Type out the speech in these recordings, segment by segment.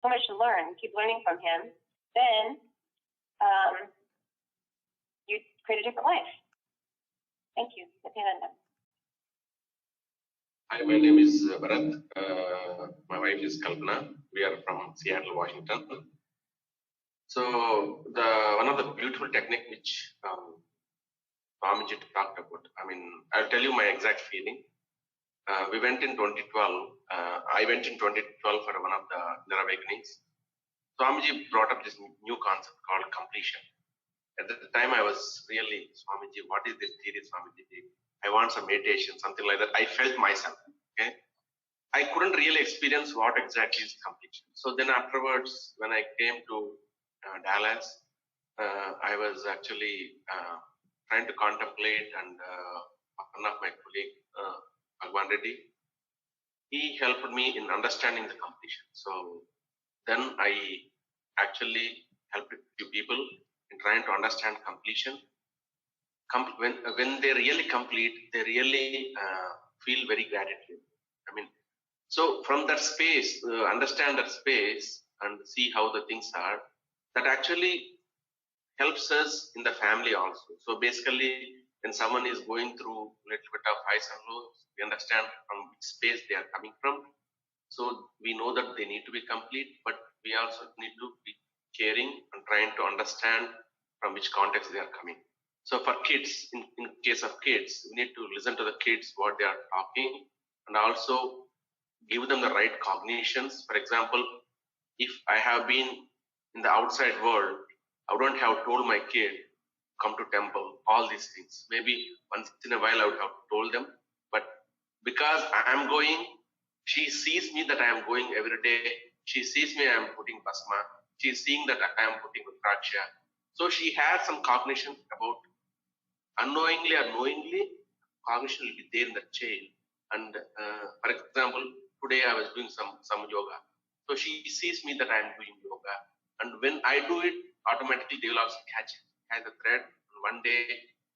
so much to learn. Keep learning from him. Then you create a different life. Thank you, Nithyananda. Hi, my name is Bharat. My wife is Kalpana. We are from Seattle, Washington. So one of the beautiful technique which Swamiji talked about. I mean, I'll tell you my exact feeling. We went in 2012. I went in 2012 for one of the inner awakenings. Swamiji brought up this new concept called completion. At the time, I was really, Swamiji, what is this theory, Swamiji? I want some meditation, something like that. I felt myself. Okay, I couldn't really experience what exactly is completion. So then afterwards, when I came to Dallas, I was actually trying to contemplate, and one of my colleagues, Bhagwan Reddy, he helped me in understanding the completion. So then I actually helped a few people in trying to understand completion. When they really complete, they really feel very gratitude. I mean, so from that space, understand that space and see how the things are, that actually helps us in the family also. So basically, when someone is going through a little bit of highs and lows, we understand from which space they are coming from. So we know that they need to be complete, but we also need to be caring and trying to understand from which context they are coming. So for kids, in case of kids, we need to listen to the kids, what they are talking, and also give them the right cognitions. For example, if I have been in the outside world, I wouldn't have told my kid, come to temple, all these things. Maybe once in a while I would have told them, but because I am going, she sees me that I am going every day. She sees me, I am putting basma. She is seeing that I am putting rudraksha. So she has some cognition about, unknowingly or knowingly, cognition will be there in the child. And for example, today I was doing some yoga. So she sees me that I am doing yoga. And when I do it, automatically they will also catch the thread. And one day,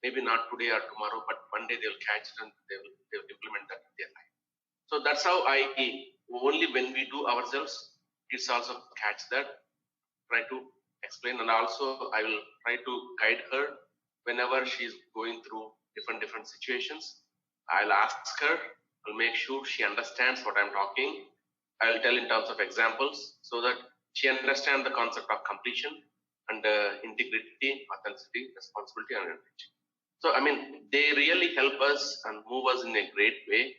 maybe not today or tomorrow, but one day they will catch it and they will implement that in their life. So that's how only when we do ourselves, kids also catch that, try to explain. And also I will try to guide her whenever she is going through different situations. I'll ask her, I'll make sure she understands what I'm talking. I'll tell in terms of examples so that she understands the concept of completion and integrity, authenticity, responsibility, and energy. So, I mean, they really help us and move us in a great way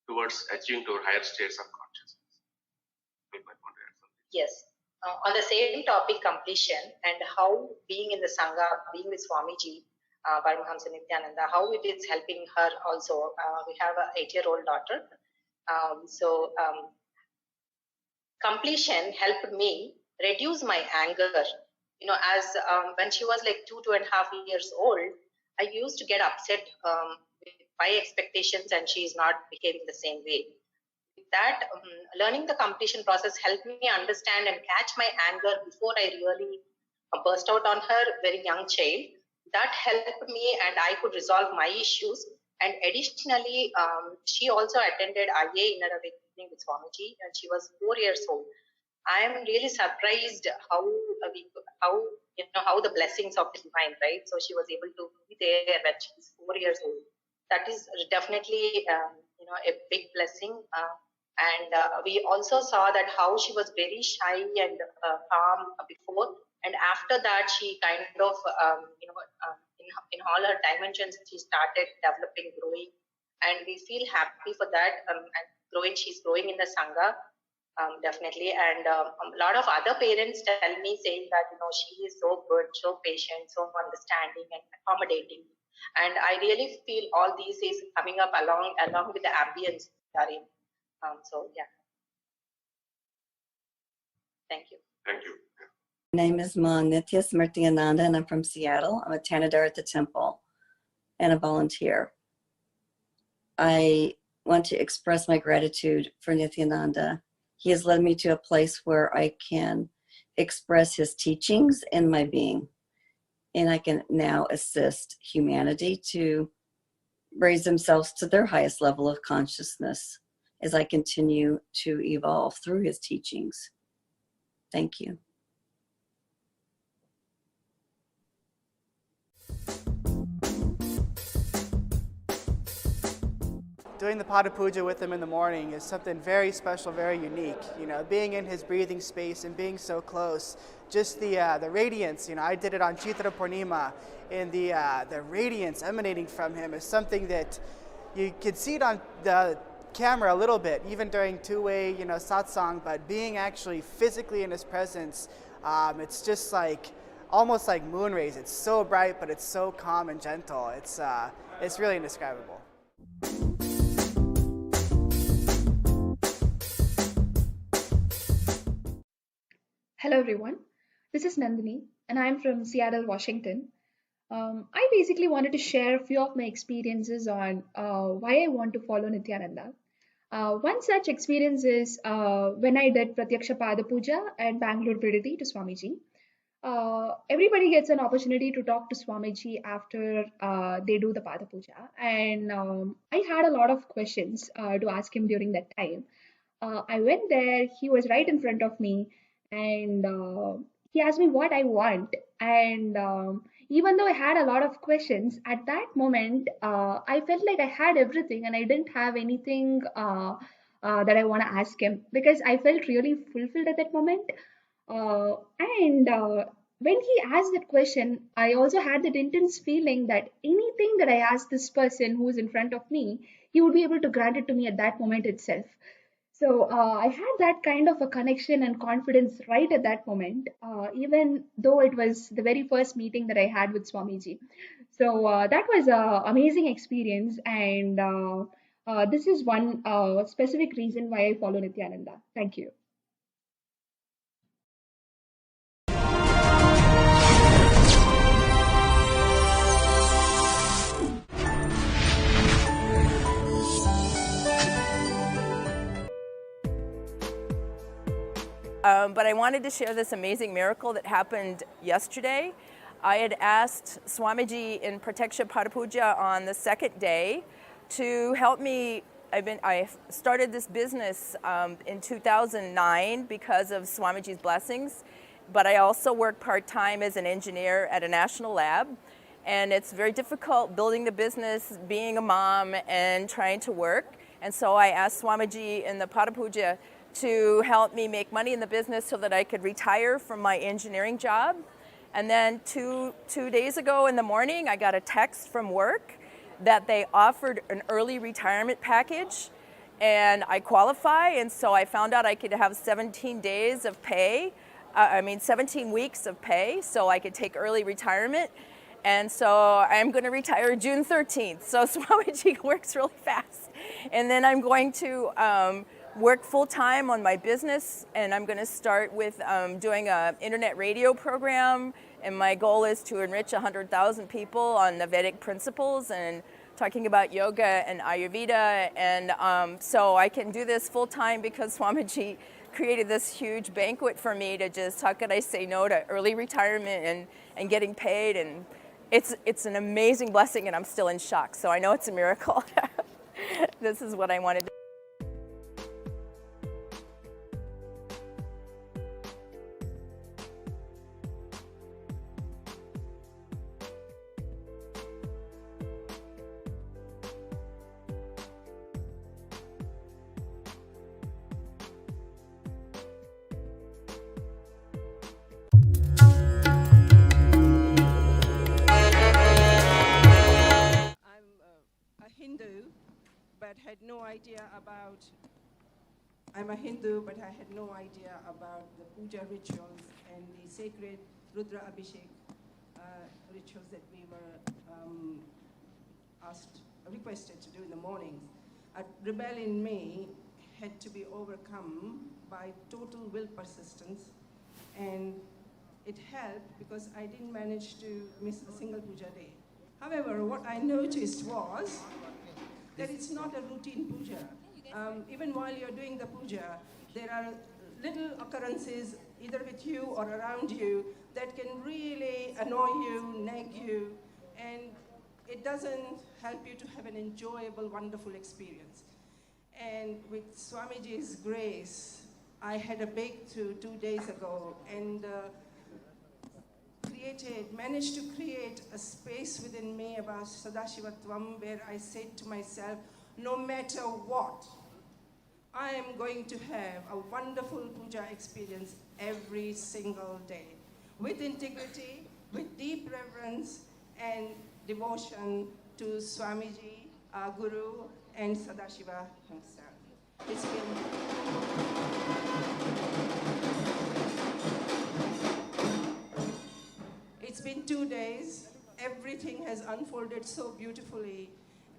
towards achieving to higher states of consciousness. You might want to add something. Yes. On the same topic, completion, and how being in the Sangha, being with Swamiji, Paramahamsa Nithyananda, how it is helping her also. We have an 8-year-old daughter. Completion helped me reduce my anger. You know, as when she was like 2.5 years old, I used to get upset with my expectations, and she is not behaving the same way. That learning the completion process helped me understand and catch my anger before I really burst out on her, very young child. That helped me, and I could resolve my issues. And additionally, she also attended IA Inner Awakening with Swamiji, and she was 4 years old. I am really surprised how the blessings of the divine, right? So she was able to be there when she was 4 years old. That is definitely a big blessing. And we also saw that how she was very shy and calm before, and after that she kind of in all her dimensions she started developing, growing, and we feel happy for that. And she's growing in the Sangha, definitely. And a lot of other parents tell me, saying that she is so good, so patient, so understanding and accommodating. And I really feel all these is coming up along with the ambience we are in. So yeah, thank you. Thank you. My name is Ma Nithya Nithyananda, and I'm from Seattle. I'm a Tanadar at the temple and a volunteer. I want to express my gratitude for Nithyananda. He has led me to a place where I can express his teachings in my being, and I can now assist humanity to raise themselves to their highest level of consciousness as I continue to evolve through his teachings. Thank you. Doing the Pada Puja with him in the morning is something very special, very unique. You know, being in his breathing space and being so close, just the radiance. You know, I did it on Chitra Purnima, and the radiance emanating from him is something that you could see it on the camera a little bit, even during two-way, you know, satsang. But being actually physically in his presence, it's just like almost like moon rays. It's so bright, but it's so calm and gentle. It's really indescribable. Hello everyone, this is Nandini and I'm from Seattle, Washington. I basically wanted to share a few of my experiences on why I want to follow Nithyananda. One such experience is when I did Pratyaksha Pada Puja at Bangalore Viditi to Swamiji. Everybody gets an opportunity to talk to Swamiji after they do the Pada Puja, and I had a lot of questions to ask him during that time. I went there, he was right in front of me, and he asked me what I want. And even though I had a lot of questions, at that moment, I felt like I had everything and I didn't have anything that I want to ask him, because I felt really fulfilled at that moment. And when he asked that question, I also had that intense feeling that anything that I asked this person who is in front of me, he would be able to grant it to me at that moment itself. So I had that kind of a connection and confidence right at that moment, even though it was the very first meeting that I had with Swamiji. So that was an amazing experience, and this is one specific reason why I follow Nithyananda. Thank you. But I wanted to share this amazing miracle that happened yesterday. I had asked Swamiji in Pratyaksha Pada Puja on the second day to help me. I started this business in 2009 because of Swamiji's blessings, but I also work part-time as an engineer at a national lab. And it's very difficult building the business, being a mom, and trying to work. And so I asked Swamiji in the Pada Puja to help me make money in the business so that I could retire from my engineering job. And then two days ago in the morning, I got a text from work that they offered an early retirement package, and I qualify, and so I found out I could have 17 days of pay, 17 weeks of pay, so I could take early retirement. And so I'm going to retire June 13th. So Swamiji works really fast. And then I'm going to work full-time on my business, and I'm going to start with doing an internet radio program, and my goal is to enrich 100,000 people on the Vedic principles and talking about yoga and Ayurveda. And so I can do this full-time because Swamiji created this huge banquet for me to just, how could I say no to early retirement and getting paid, and it's an amazing blessing, and I'm still in shock, so I know it's a miracle. This is what I wanted to I'm a Hindu, but I had no idea about the puja rituals and the sacred Rudra Abhishek rituals that we were requested to do in the mornings. A rebel in me had to be overcome by total will persistence, and it helped because I didn't manage to miss a single puja day. However, what I noticed was that it's not a routine puja. Even while you're doing the puja, there are little occurrences either with you or around you that can really annoy you, nag you, and it doesn't help you to have an enjoyable, wonderful experience. And with Swamiji's grace, I had a breakthrough 2 days ago and managed to create a space within me about Sadashivatvam where I said to myself, no matter what, I am going to have a wonderful puja experience every single day with integrity, with deep reverence and devotion to Swamiji, our Guru, and Sadashiva himself. It's been 2 days. Everything has unfolded so beautifully,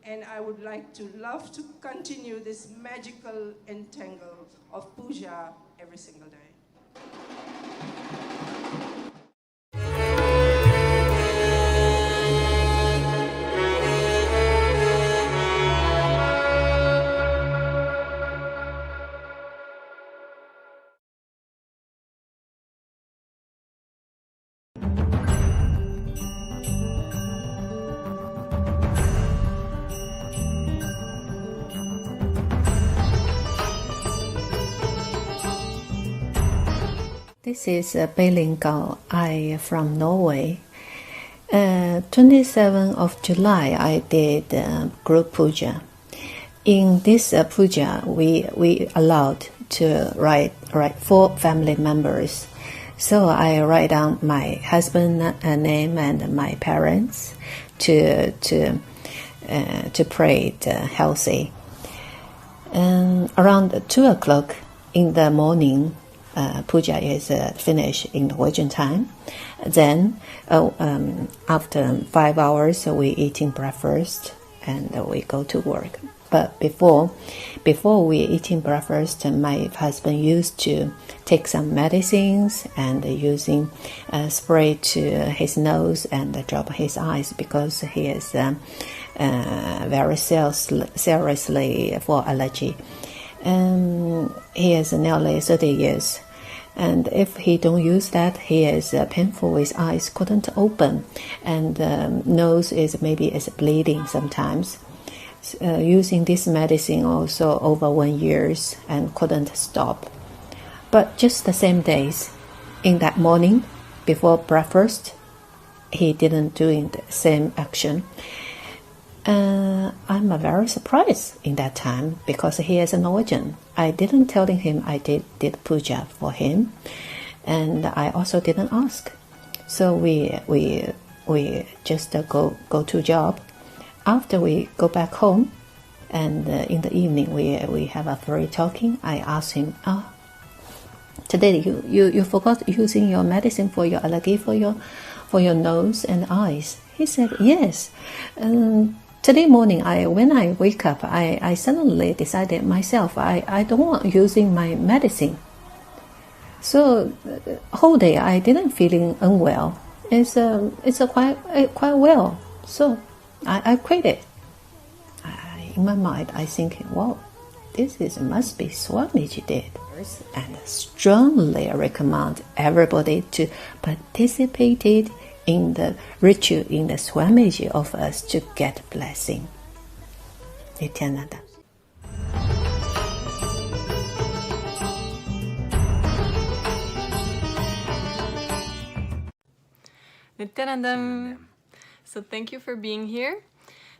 and I would love to continue this magical entangle of puja every single day. This is Beilin Gao. I from Norway. 27th of July, I did group puja. In this puja, we allowed to write 4 family members. So I write down my husband's name and my parents to pray healthy. Around 2 o'clock in the morning, puja is finished in Norwegian time. Then after 5 hours, we eating breakfast and we go to work. But before we eating breakfast, my husband used to take some medicines and using spray to his nose and drop his eyes because he is very seriously for allergy. He is nearly 30 years. And if he don't use that, he is painful. His eyes couldn't open, and nose is bleeding sometimes. Using this medicine also over 1 year and couldn't stop. But just the same days, in that morning before breakfast, he didn't doing the same action. I'm very surprised in that time because he is a Norwegian. I didn't tell him I did puja for him, and I also didn't ask. So we just go to job. After we go back home, and in the evening we have a free talking. I asked him, today you forgot using your medicine for your allergy for your nose and eyes. He said yes. Today morning, when I wake up, I suddenly decided myself I don't want using my medicine. So whole day I didn't feeling unwell. It's quite well. So I quit it. In my mind, I think, wow, this must be Swamiji did, and strongly recommend everybody to participate in the ritual in the Swamiji of us to get blessing. Nithyananda. Nithyanandam. So thank you for being here.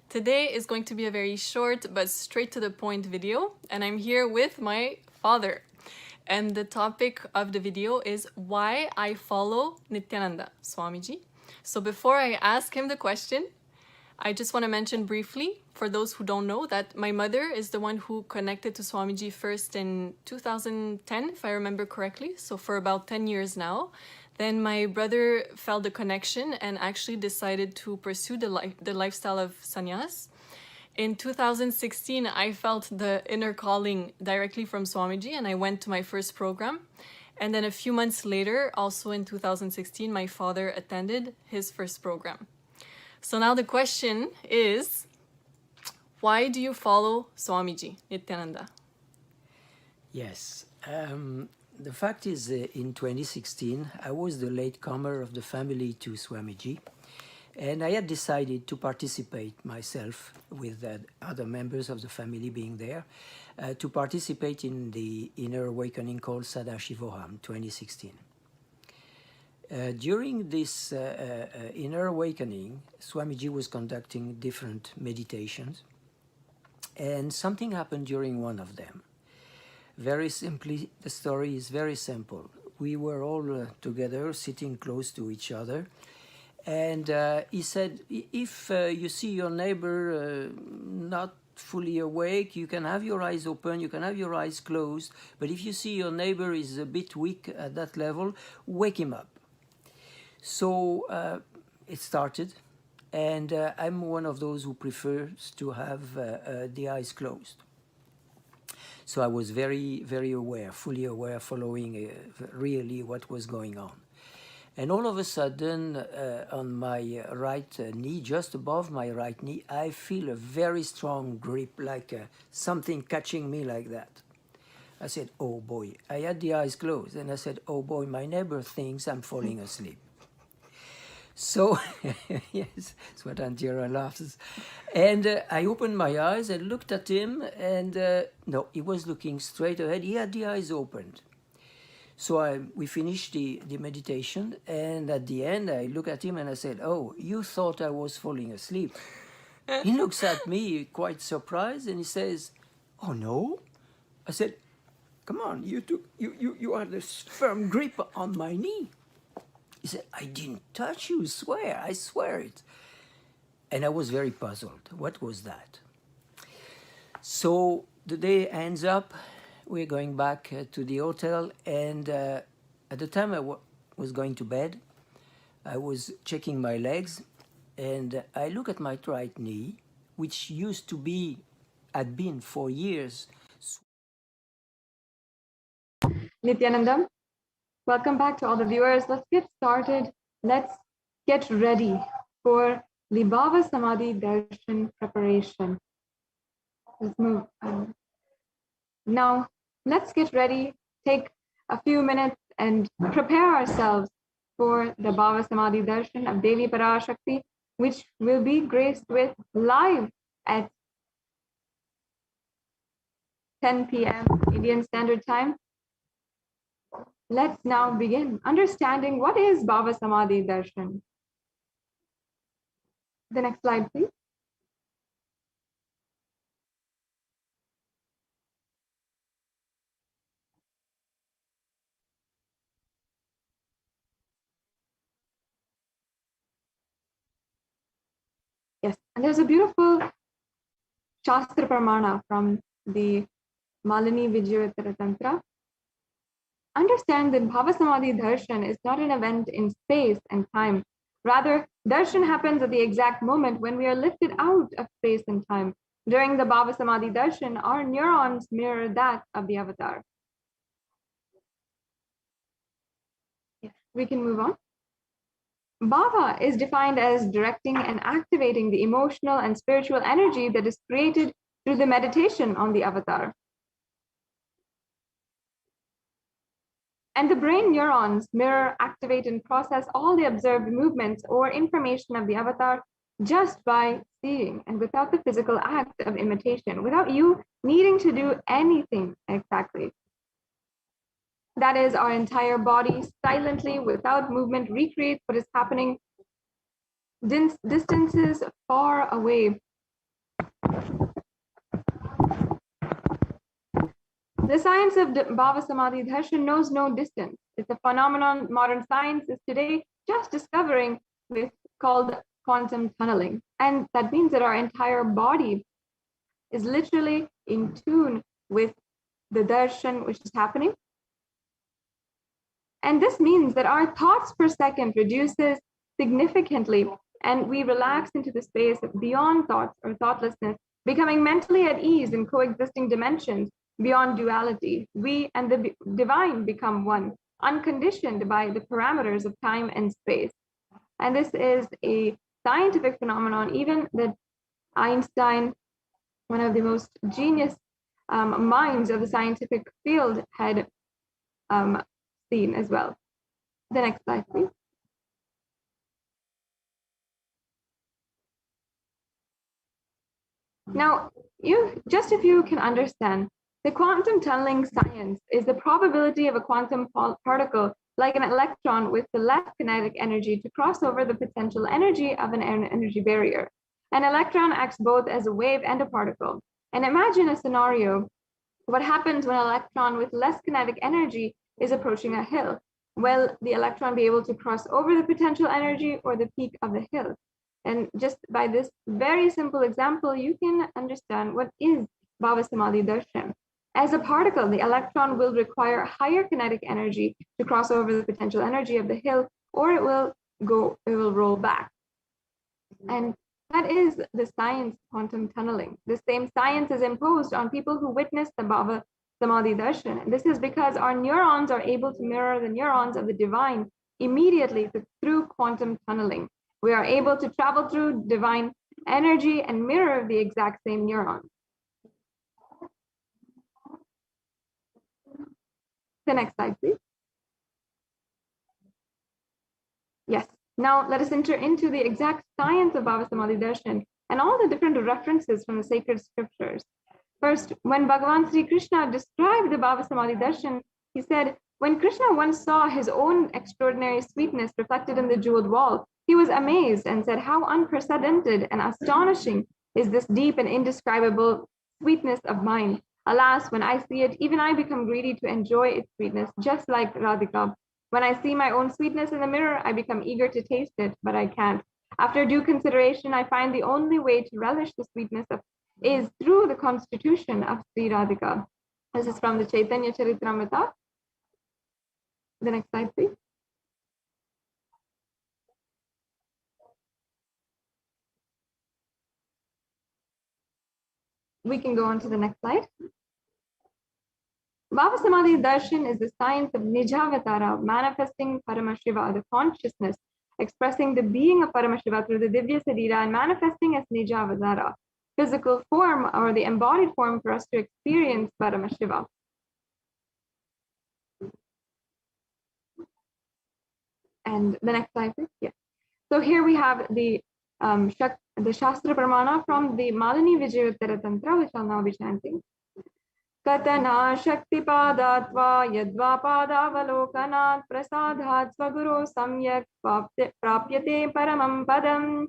Today is going to be a very short but straight to the point video, and I'm here with my father. And the topic of the video is why I follow Nithyananda Swamiji. So before I ask him the question, I just want to mention briefly, for those who don't know, that my mother is the one who connected to Swamiji first in 2010, if I remember correctly, so for about 10 years now. Then my brother felt the connection and actually decided to pursue the lifestyle of sannyas. In 2016, I felt the inner calling directly from Swamiji, and I went to my first program. And then a few months later, also in 2016, my father attended his first program. So now the question is, why do you follow Swamiji, Nithyananda? Yes. The fact is, in 2016, I was the latecomer of the family to Swamiji. And I had decided to participate myself, with other members of the family being there, to participate in the inner awakening called Paramashivoham 2016. During this inner awakening, Swamiji was conducting different meditations, and something happened during one of them. Very simply, the story is very simple. We were all together, sitting close to each other, and he said, if you see your neighbor not fully awake, you can have your eyes open, you can have your eyes closed, but if you see your neighbor is a bit weak at that level, wake him up. So it started, and I'm one of those who prefers to have the eyes closed. So I was very, very aware, fully aware, following really what was going on. And all of a sudden, on my right knee, just above my right knee, I feel a very strong grip, like something catching me like that. I said, oh boy. I had the eyes closed, and I said, oh boy, my neighbor thinks I'm falling asleep. So, yes, that's what Antira laughs. And I opened my eyes and looked at him, and no, he was looking straight ahead. He had the eyes opened. So we finished the meditation, and at the end, I look at him and I said, oh, you thought I was falling asleep. He looks at me quite surprised, and he says, oh, no? I said, come on, you had a firm grip on my knee. He said, I didn't touch you, I swear it. And I was very puzzled. What was that? So the day ends up, we're going back to the hotel, and at the time I was going to bed, I was checking my legs, and I look at my right knee, which had been for years. Nithyananda, welcome back to all the viewers. Let's get started. Let's get ready for the BHAVA Samadhi Darshan preparation. Let's move. Now, let's get ready, take a few minutes and prepare ourselves for the BHAVA Samadhi Darshan of Devi Parashakti, which will be graced with live at 10 p.m. Indian Standard Time. Let's now begin understanding what is BHAVA Samadhi Darshan. The next slide, please. Yes, and there's a beautiful Shastra Pramana from the Malini Vijayottara Tantra. Understand that BHAVA Samadhi Darshan is not an event in space and time. Rather, darshan happens at the exact moment when we are lifted out of space and time. During the BHAVA Samadhi Darshan, our neurons mirror that of the avatar. Yes, we can move on. Bhava is defined as directing and activating the emotional and spiritual energy that is created through the meditation on the avatar. And the brain neurons mirror, activate, and process all the observed movements or information of the avatar just by seeing and without the physical act of imitation, without you needing to do anything exactly. That is, our entire body silently, without movement, recreates what is happening distances far away. The science of BHAVA Samadhi Darshan knows no distance. It's a phenomenon modern science is today just discovering, called quantum tunneling. And that means that our entire body is literally in tune with the darshan which is happening. And this means that our thoughts per second reduces significantly, and we relax into the space beyond thoughts or thoughtlessness, becoming mentally at ease in coexisting dimensions beyond duality. We and the divine become one, unconditioned by the parameters of time and space. And this is a scientific phenomenon, even that Einstein, one of the most genius minds of the scientific field, had seen as well. The next slide, please. Now, if you can understand, the quantum tunneling science is the probability of a quantum particle like an electron with the less kinetic energy to cross over the potential energy of an energy barrier. An electron acts both as a wave and a particle. And imagine a scenario: what happens when an electron with less kinetic energy is approaching a hill? Will the electron be able to cross over the potential energy or the peak of the hill? And just by this very simple example, you can understand what is Bhava Samadhi Darshan. As a particle, the electron will require higher kinetic energy to cross over the potential energy of the hill, or it will roll back. And that is the science of quantum tunneling. The same science is imposed on people who witness the Bhava Samadhi Darshan. And this is because our neurons are able to mirror the neurons of the divine immediately through quantum tunneling. We are able to travel through divine energy and mirror the exact same neurons. The next slide, please. Yes. Now let us enter into the exact science of Bhava Samadhi Darshan and all the different references from the sacred scriptures. First, when Bhagavan Sri Krishna described the Bhava Samadhi Darshan, he said, when Krishna once saw his own extraordinary sweetness reflected in the jeweled wall, he was amazed and said, how unprecedented and astonishing is this deep and indescribable sweetness of mine. Alas, when I see it, even I become greedy to enjoy its sweetness, just like Radhika. When I see my own sweetness in the mirror, I become eager to taste it, but I can't. After due consideration, I find the only way to relish the sweetness is through the constitution of Sri Radhika. This is from the Chaitanya Charitamrita. The next slide, please. We can go on to the next slide. Bhava Samadhi Darshan is the science of Nijavatara, manifesting Paramashiva, the consciousness, expressing the being of Paramashiva through the Divya Sarira and manifesting as Nijavatara, physical form or the embodied form for us to experience Paramashiva. And the next slide, please. Yeah. So here we have the Shastra Pramana from the Malini Vijayottara Tantra, which I'll now be chanting. Katana Shakti Padatva Yadva Padavalokanat Prasadhat Svaguru Samyak Prapyate Paramam Padam.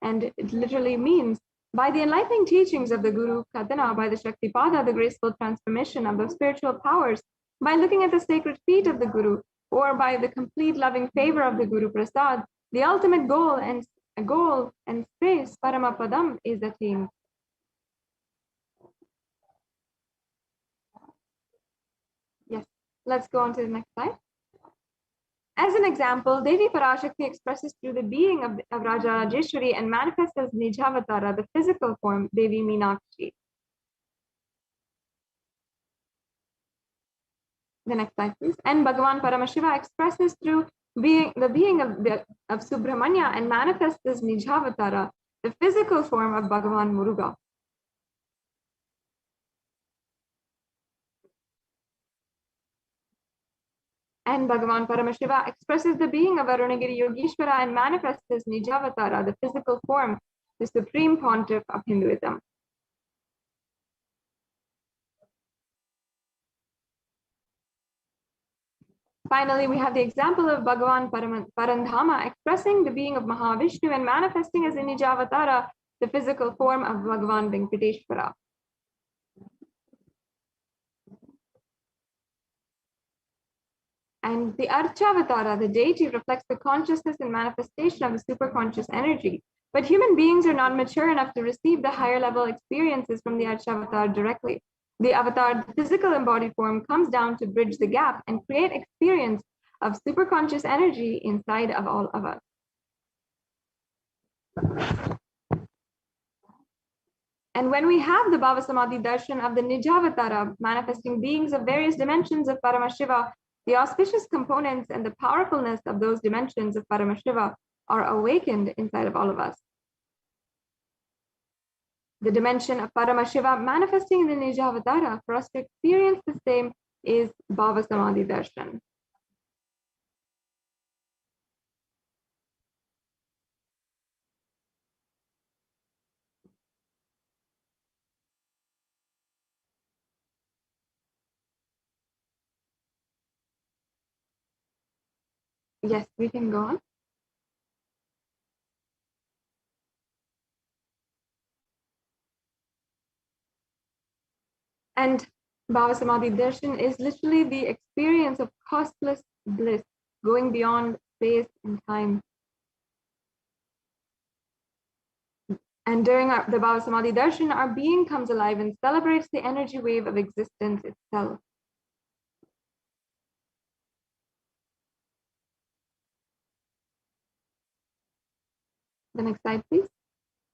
And it literally means, by the enlightening teachings of the Guru Katana, by the Shakti Pada, the graceful transformation of the spiritual powers, by looking at the sacred feet of the Guru, or by the complete loving favor of the Guru Prasad, the ultimate goal and space, Paramapadam, is attained. Yes, let's go on to the next slide. As an example, Devi Parashakti expresses through the being of Raja Rajeshwari and manifests as Nijavatara, the physical form, Devi Meenakshi. The next slide, please. And Bhagavan Paramashiva expresses through the being of Subramanya and manifests as Nijavatara, the physical form of Bhagavan Muruga. And Bhagavan Paramashiva expresses the being of Arunagiri Yogeshwara and manifests as Nijavatara, the physical form, the supreme pontiff of Hinduism. Finally, we have the example of Bhagavan Parandhama expressing the being of Mahavishnu and manifesting as Nijavatara, the physical form of Bhagavan Venkateshwara. And the Archavatara, the deity, reflects the consciousness and manifestation of the superconscious energy. But human beings are not mature enough to receive the higher level experiences from the Archavatar directly. The avatar, the physical embodied form, comes down to bridge the gap and create experience of superconscious energy inside of all of us. And when we have the Bhava Samadhi Darshan of the Nijavatara, manifesting beings of various dimensions of Paramashiva, the auspicious components and the powerfulness of those dimensions of Paramashiva are awakened inside of all of us. The dimension of Paramashiva manifesting in the Nijavatara, for us to experience the same, is Bhava Samadhi Darshan. Yes, we can go on. And Bhava Samadhi Darshan is literally the experience of costless bliss, going beyond space and time. And during the Bhava Samadhi Darshan, our being comes alive and celebrates the energy wave of existence itself. The next slide, please.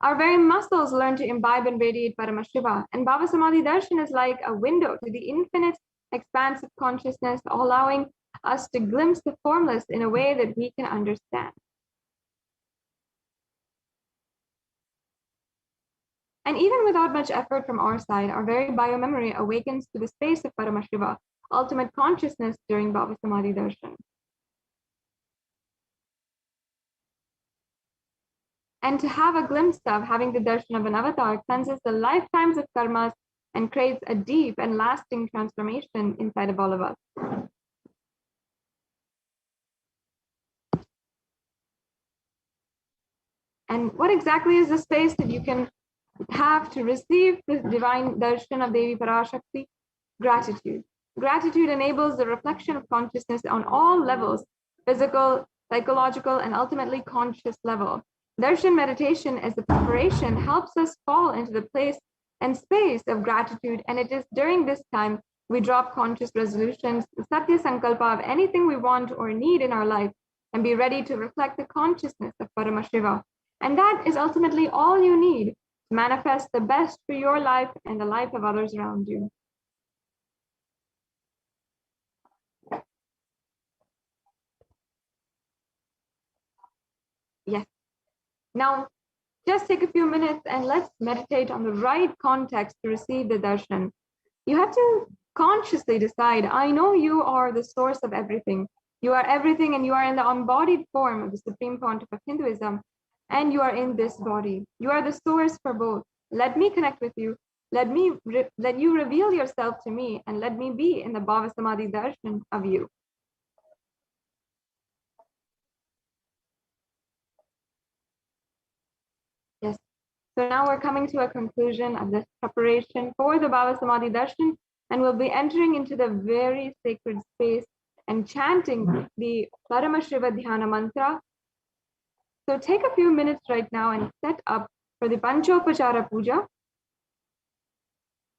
Our very muscles learn to imbibe and radiate Paramashiva, and Bhava Samadhi Darshan is like a window to the infinite expanse of consciousness, allowing us to glimpse the formless in a way that we can understand. And even without much effort from our side, our very biomemory awakens to the space of Paramashiva, ultimate consciousness during Bhava Samadhi Darshan. And to have a glimpse of having the darshan of an avatar cleanses the lifetimes of karmas and creates a deep and lasting transformation inside of all of us. And what exactly is the space that you can have to receive the divine darshan of Devi Parashakti? Gratitude. Gratitude enables the reflection of consciousness on all levels, physical, psychological, and ultimately conscious level. Darshan meditation as the preparation helps us fall into the place and space of gratitude, and it is during this time we drop conscious resolutions, the Satya Sankalpa of anything we want or need in our life, and be ready to reflect the consciousness of Paramashiva. And that is ultimately all you need to manifest the best for your life and the life of others around you. Yes. Now, just take a few minutes and let's meditate on the right context to receive the darshan. You have to consciously decide, I know you are the source of everything. You are everything, and you are in the embodied form of the Supreme Pontiff of Hinduism, and you are in this body. You are the source for both. Let me connect with you. Let you reveal yourself to me, and let me be in the Bhava Samadhi darshan of you. Yes. So now we're coming to a conclusion of this preparation for the Bhava Samadhi Darshan, and we'll be entering into the very sacred space and chanting the Paramashiva Dhyana mantra. So take a few minutes right now and set up for the Panchopachara Puja.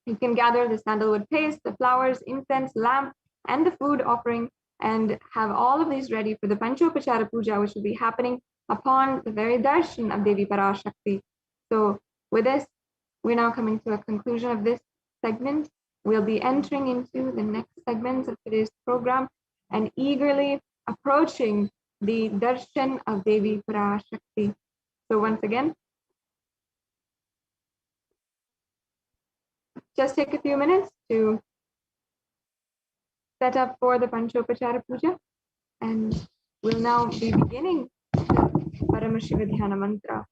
You can gather the sandalwood paste, the flowers, incense, lamp, and the food offering, and have all of these ready for the Panchopachara Puja, which will be happening upon the very darshan of Devi Parashakti. So with this, we're now coming to a conclusion of this segment. We'll be entering into the next segments of today's program and eagerly approaching the darshan of Devi Parashakti. So once again, just take a few minutes to set up for the Panchopachara Puja, and we'll now be beginning the Paramashiva Dhyana mantra.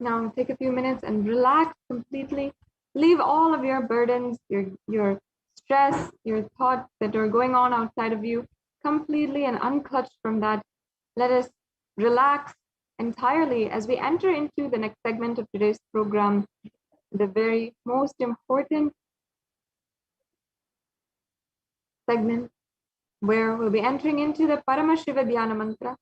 Now take a few minutes and relax completely. Leave all of your burdens, your stress, your thoughts that are going on outside of you completely and unclutched from that. Let us relax entirely as we enter into the next segment of today's program, the very most important segment where we'll be entering into the Paramashiva Dhyana mantra.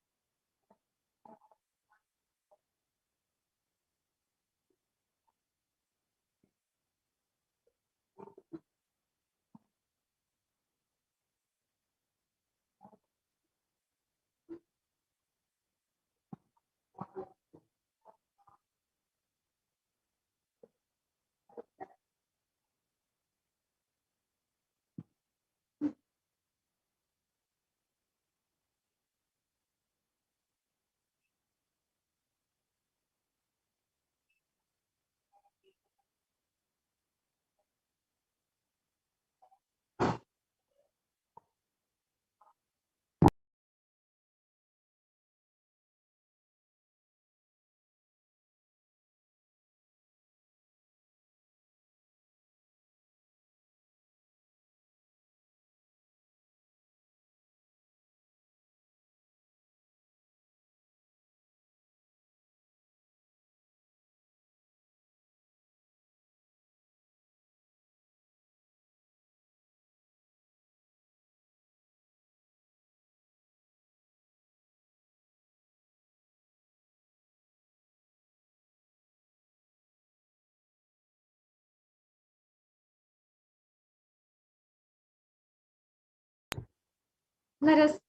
let us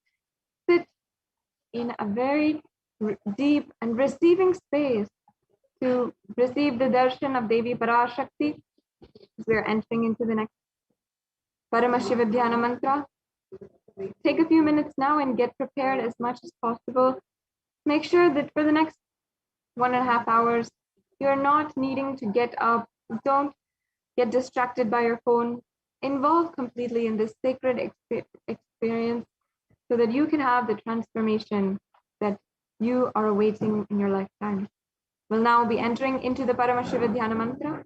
sit in a very deep and receiving space to receive the darshan of Devi Parashakti. We are entering into the next Paramashivoham mantra. Take a few minutes now and get prepared as much as possible. Make sure that for the next 1.5 hours, you're not needing to get up. Don't get distracted by your phone. Involve completely in this sacred experience so that you can have the transformation that you are awaiting in your lifetime. We'll now be entering into the Paramashivoham mantra.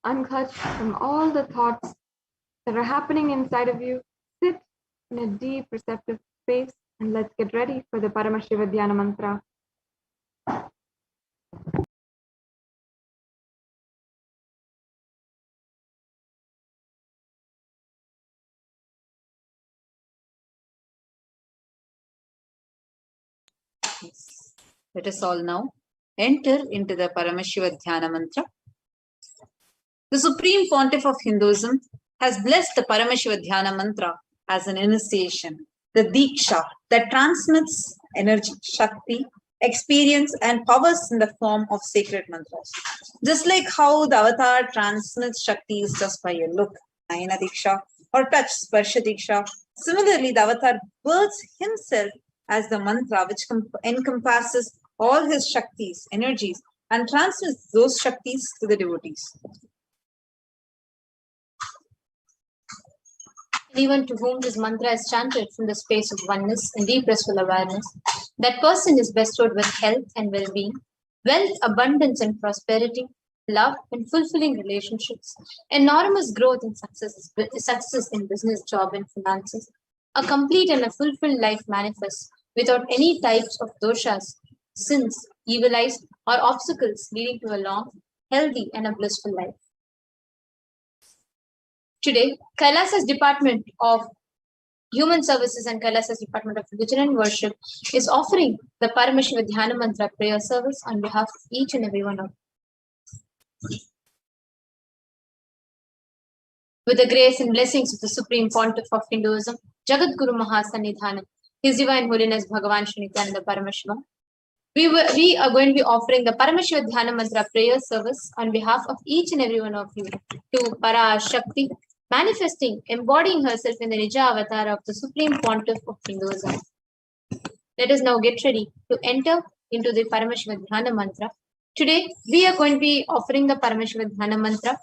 Unclutch from all the thoughts that are happening inside of you. Sit in a deep receptive space and let's get ready for the Paramashivoham mantra. Let us all now enter into the Paramashivoham mantra. The Supreme Pontiff of Hinduism has blessed the Paramashivoham mantra as an initiation, the Diksha that transmits energy, Shakti, experience and powers in the form of sacred mantras. Just like how the avatar transmits Shaktis just by a look, Nayana Diksha, or touch, Sparsha Diksha, similarly the avatar births himself as the mantra which encompasses all his Shaktis, energies, and transmits those Shaktis to the devotees. Anyone to whom this mantra is chanted from the space of oneness and deep restful awareness, that person is bestowed with health and well-being, wealth, abundance and prosperity, love and fulfilling relationships, enormous growth and success in business, job and finances, a complete and a fulfilled life manifest without any types of doshas, sins, evil eyes or obstacles leading to a long, healthy and a blissful life. Today, Kailasa's Department of Human Services and Kailasa's Department of Religion and Worship is offering the Paramashivoham mantra prayer service on behalf of each and every one of you. With the grace and blessings of the Supreme Pontiff of Hinduism, Jagat Guru Mahasannidhanam, His Divine Holiness Bhagavan Shri Nithyananda Paramashivam, we are going to be offering the Paramashivoham mantra prayer service on behalf of each and every one of you to Parashakti, manifesting, embodying herself in the Nija avatar of the Supreme Pontiff of Hinduism. Let us now get ready to enter into the Paramashivoham mantra. Today, we are going to be offering the Paramashivoham mantra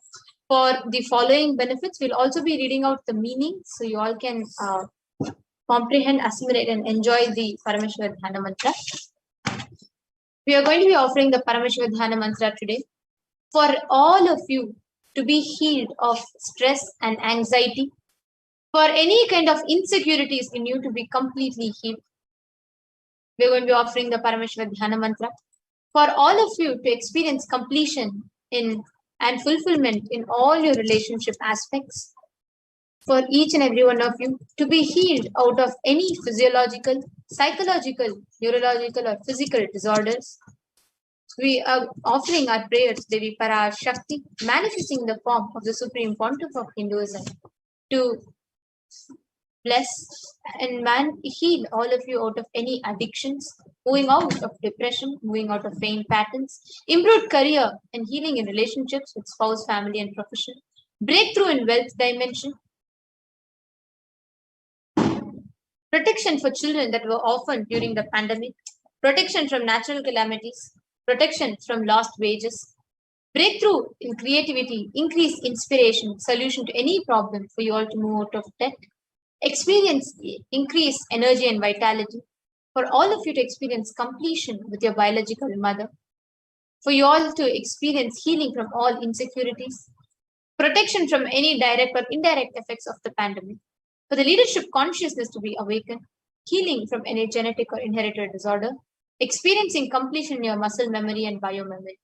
for the following benefits. We'll also be reading out the meaning so you all can comprehend, assimilate, and enjoy the Paramashivoham mantra. We are going to be offering the Paramashivoham mantra today for all of you to be healed of stress and anxiety, for any kind of insecurities in you to be completely healed. We are going to be offering the Paramashivoham mantra for all of you to experience completion in and fulfillment in all your relationship aspects, for each and every one of you to be healed out of any physiological, psychological, neurological or physical disorders. We are offering our prayers, Devi Parashakti, manifesting the form of the Supreme Pontiff of Hinduism, to bless and heal all of you out of any addictions, moving out of depression, moving out of pain patterns, improved career and healing in relationships with spouse, family and profession, breakthrough in wealth dimension, protection for children that were orphaned during the pandemic, protection from natural calamities, protection from lost wages, breakthrough in creativity, increase inspiration, solution to any problem for you all to move out of debt, experience increase energy and vitality, for all of you to experience completion with your biological mother, for you all to experience healing from all insecurities, protection from any direct or indirect effects of the pandemic, for the leadership consciousness to be awakened, healing from any genetic or inherited disorder, experiencing completion in your muscle memory and biomemory,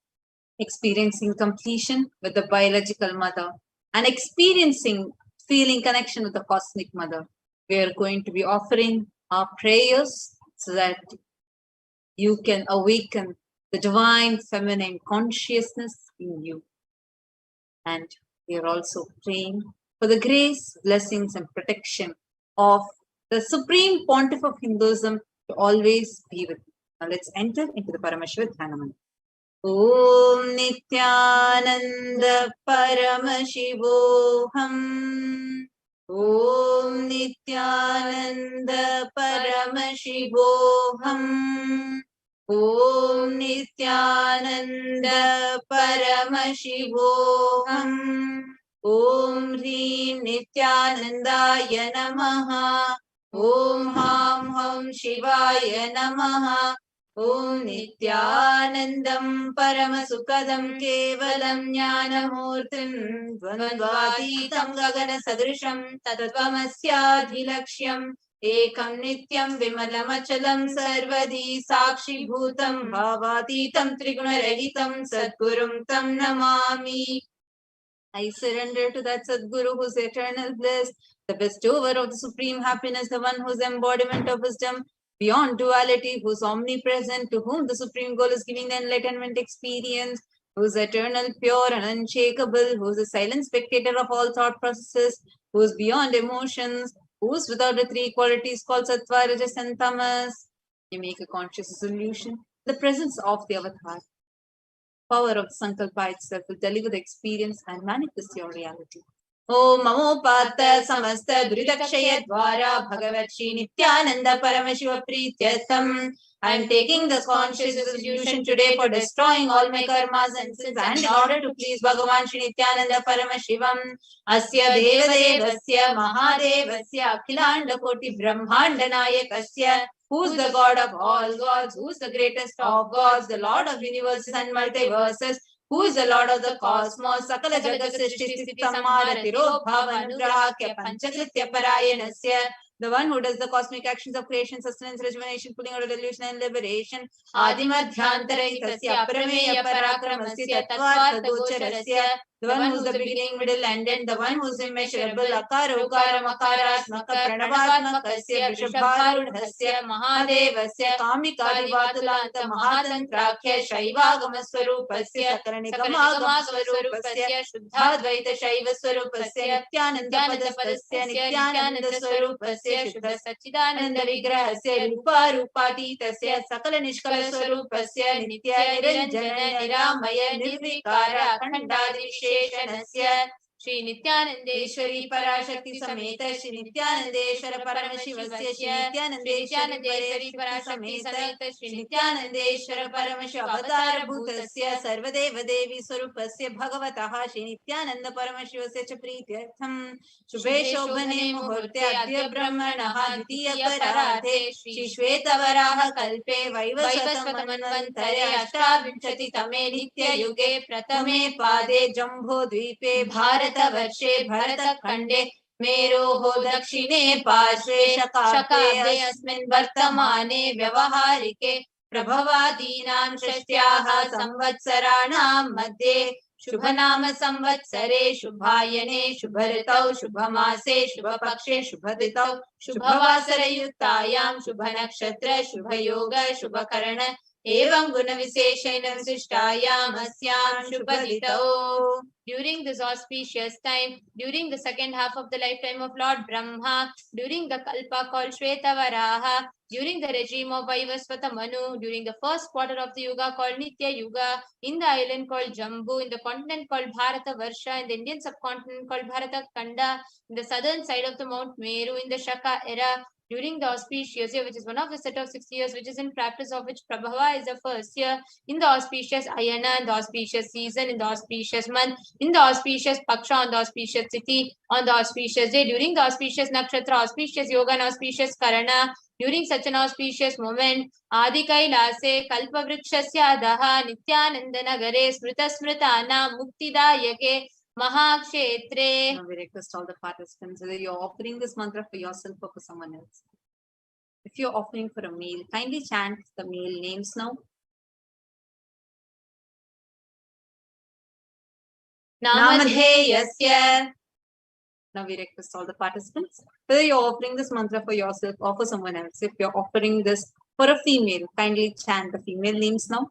experiencing completion with the biological mother, and experiencing feeling connection with the cosmic mother. We are going to be offering our prayers so that you can awaken the divine feminine consciousness in you. And we are also praying for the grace, blessings, and protection of the Supreme Pontiff of Hinduism to always be with you. Now let's enter into the Paramashivoham. Om Nithyananda Paramashivoham. Om Nithyananda Paramashivoham. Om Nithyananda Paramashivoham. Om Hrim Nithyanandaya Namaha. Om Ham Ham Shivaya Namaha. Om Nithyanandam Paramasukadam Kevalam Jnanamurtim Dvandvatitam Gagana Sadrisham Tattvamasyaadhilaksham Ekam Nityam Vimalamachalam Sarvadi Sakshi Bhutam Bhavatitam Trigunarahitam Sadgurum Tam Namami. I surrender to that Sadguru who is eternal bliss, the bestower of the supreme happiness, the one whose embodiment of wisdom beyond duality, who is omnipresent, to whom the supreme goal is giving the enlightenment experience, who is eternal, pure and unshakable, who is a silent spectator of all thought processes, who is beyond emotions, who is without the three qualities called Sattva, Rajas and Tamas. You make a conscious resolution. The presence of the avatar, power of Sankalpa itself will deliver the experience and manifest your reality. Om Mamo Pata Samasta Duridakshaya Dwara Bhagavat Shri Nithyananda Paramashiva Prityasam. I am taking this conscious resolution today for destroying all my karmas and sins and in order to please Bhagavan Shri Nithyananda Paramashivam. Asya Devadevasya Mahadevasya Akhilanda Koti Brahmanda Nayakasya. Who is the God of all gods? Who is the greatest of gods? The Lord of universes and multiverses. Who is the Lord of the cosmos? Sakala Jagat Srishti Sthiti Samhara Tirobhava Anugrahakya Panchakritya Parayanasya. The one who does the cosmic actions of creation, sustenance, rejuvenation, pulling out of delusion and liberation. Adimadhyantaraitasya Aprameya Parakramasya Tattvartha Gocharasya. The one who is the beginning, middle, and end. The one who is immeasurable. Akara Ukara Makarasmaka Pranavaatmakasya Vrishabharudhasya Mahadevasya Kamikadivatulanta Mahatantrakya Shaivagamaswarupasya Sakaranigamaswarupasya Shuddhadvaita Shaivaswarupasya Nityanandapadastasya Nityanandaswarupasya Shuddha Satchidananda Vigrahasya Ruparupatītasya Sakala Nishkalaswarupasya Nitya Niranjana Niramaya Nirvikara Akhandadi Visheshanasya Shri Nithyanandeshwari Parashakti Sameta Shri Nithyanandeshwara Paramashivasya Shri Nithyanandeshwari Parashakti Sameta Shri Nithyanandeshwara Paramashiv Avatara Bhutasya Sarvadeva Devi Swarupasya Bhagavataha Shri Nithyananda Paramashivasya Cha Prityartham Shubhe Shobhane Muhurte Adya Brahmanaha Dvitiya Paradhe Shri Shvetavaraha Kalpe Vaivasvatamanvantare Ashtavinshati Tame Nitya Yuge Pratame Pade Jambho Dvipe Bharatavarshे Bharatkhande मेरोः दक्षिणे पार्श्वे शकाब्दे अस्मिन् वर्तमाने व्यवहारिके प्रभवादीनां षष्ट्याः संवत्सराणां मध्ये शुभनाम संवत्सरे शुभायने शुभऋतौ शुभमासे शुभपक्षे शुभतिथौ शुभवासरयुक्तायां शुभनक्षत्र शुभयोग शुभकरण एवं गुणविशेषेण विशिष्टायाम् अस्यां शुभतिथौ. During this auspicious time, during the second half of the lifetime of Lord Brahma, during the Kalpa called Shvetavaraha, during the regime of Vaivasvata Manu, during the first quarter of the Yuga called Nitya Yuga, in the island called Jambu, in the continent called Bharata Varsha, in the Indian subcontinent called Bharata Khanda, in the southern side of the Mount Meru, in the Shaka era, during the auspicious year, which is one of the set of 60 years, which is in practice of which Prabhava is the first year, in the auspicious Ayana, in the auspicious season, in the auspicious month, in the auspicious Paksha, on the auspicious Tithi, on the auspicious day, during the auspicious Nakshatra, auspicious Yoga, and auspicious Karana, during such an auspicious moment, Adi Kailase, Kalpavrikshasya Daha, Nithyananda Nagare, Smrita Smritana, Muktidayake, Mahakshetre. Now we request all the participants, whether you're offering this mantra for yourself or for someone else. If you're offering for a meal, kindly chant the meal names now. Namadheyasya. Now we request all the participants, whether you're offering this mantra for yourself or for someone else. If you're offering this for a female, kindly chant the female names now.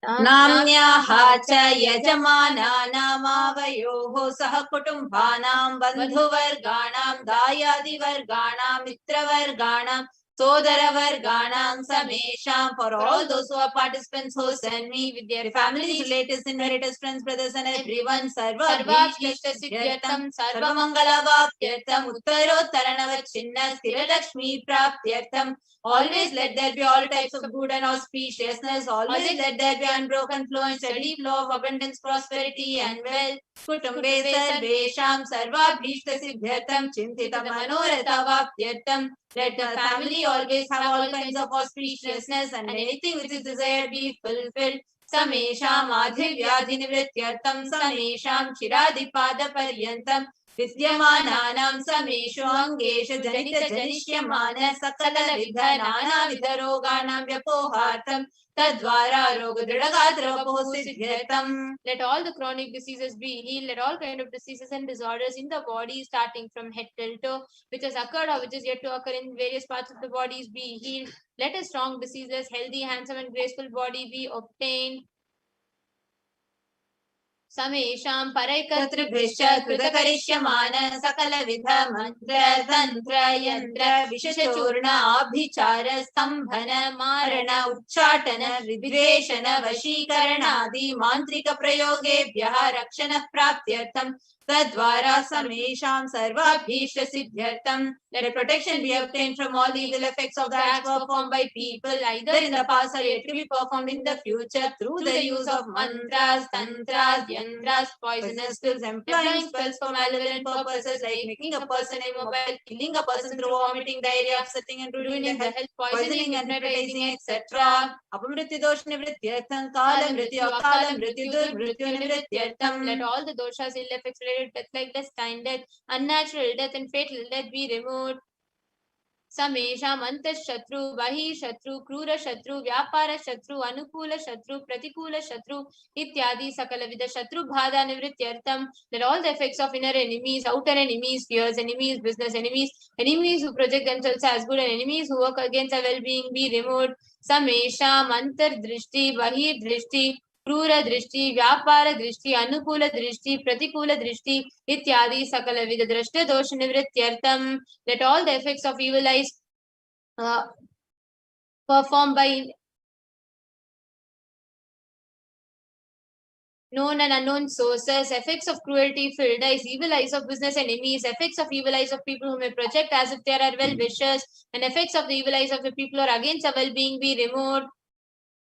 Namnyaha cha yajamana namavayoho saha kutumbhanam bandhuvarganam dayadivarganam mitravarganam sodaravarganam samesham. For all those who are participants who send me with their families, relatives, inheritors, friends, brothers and everyone, sarvabhishtastham sarvamangalavapyartham uttarottaranavachinna sthiralakshmi praptyartham. Always let there be all types of good and auspiciousness. Always let there be unbroken flow and steady flow of abundance, prosperity and wealth. Kutumbe sarvesham sarvabhishtastham chintita manoratha vaptyartham. Let the family always have all kinds of auspiciousness and anything which is desired be fulfilled. Samesham adhivyadhinivrityartham samesham chiradipada paryantam. Vidyamananam sameshu angeshu janita janishyamana sakala vidha nana vidha roganam vyapohartham tadvara rogadridagadravaposidhyartham. Let all the chronic diseases be healed. Let all kind of diseases and disorders in the body, starting from head till toe, which has occurred or which is yet to occur in various parts of the bodies, be healed. Let a strong, diseaseless, healthy, handsome and graceful body be obtained. Samesham paraikatribhisha krutakarishyamana sakala vidha mantra tantra yantra vishachurna abhichara stambhana marana uchchatana vidveshana vashikarana adi mantrika prayogebhyaha rakshana praptyartham tadvara samesham sarvabhishta siddhyartham. Let a protection be obtained from all the evil effects of the acts performed by people, either in the past or yet to be performed in the future, through the use of mantras, tantras, yantras, poisonous pills, employing spells for malevolent purposes like making a person immobile, killing a person through vomiting, diarrhea, upsetting and ruining the health, poisoning, hypnotizing, etc. Apamrityu dosh nivrityartham kala mrityu akala mrityu durmrityu nivrityartham. Let all the doshas, ill effects related death like death, time death, unnatural death and fatal death be removed. Samesham antashatru, bahi shatru, krura shatru, vyapara shatru, anukula shatru, pratikula shatru, ityadi sakala vida shatru bhada nivrityartham. Let all the effects of inner enemies, outer enemies, fears enemies, business enemies, enemies who project themselves as good and enemies who work against our well-being be removed. Samesham antar drishti, bahi drishti, krura drishti, vyapara drishti, anukula drishti, pratikula drishti, ityadi sakala vida drashta dosh nivrityartham. Let all the effects of evil eyes performed by known and unknown sources, effects of cruelty, filled eyes, evil eyes of business enemies, effects of evil eyes of people who may project as if they are well-wishers, and effects of the evil eyes of the people who are against our well-being be removed.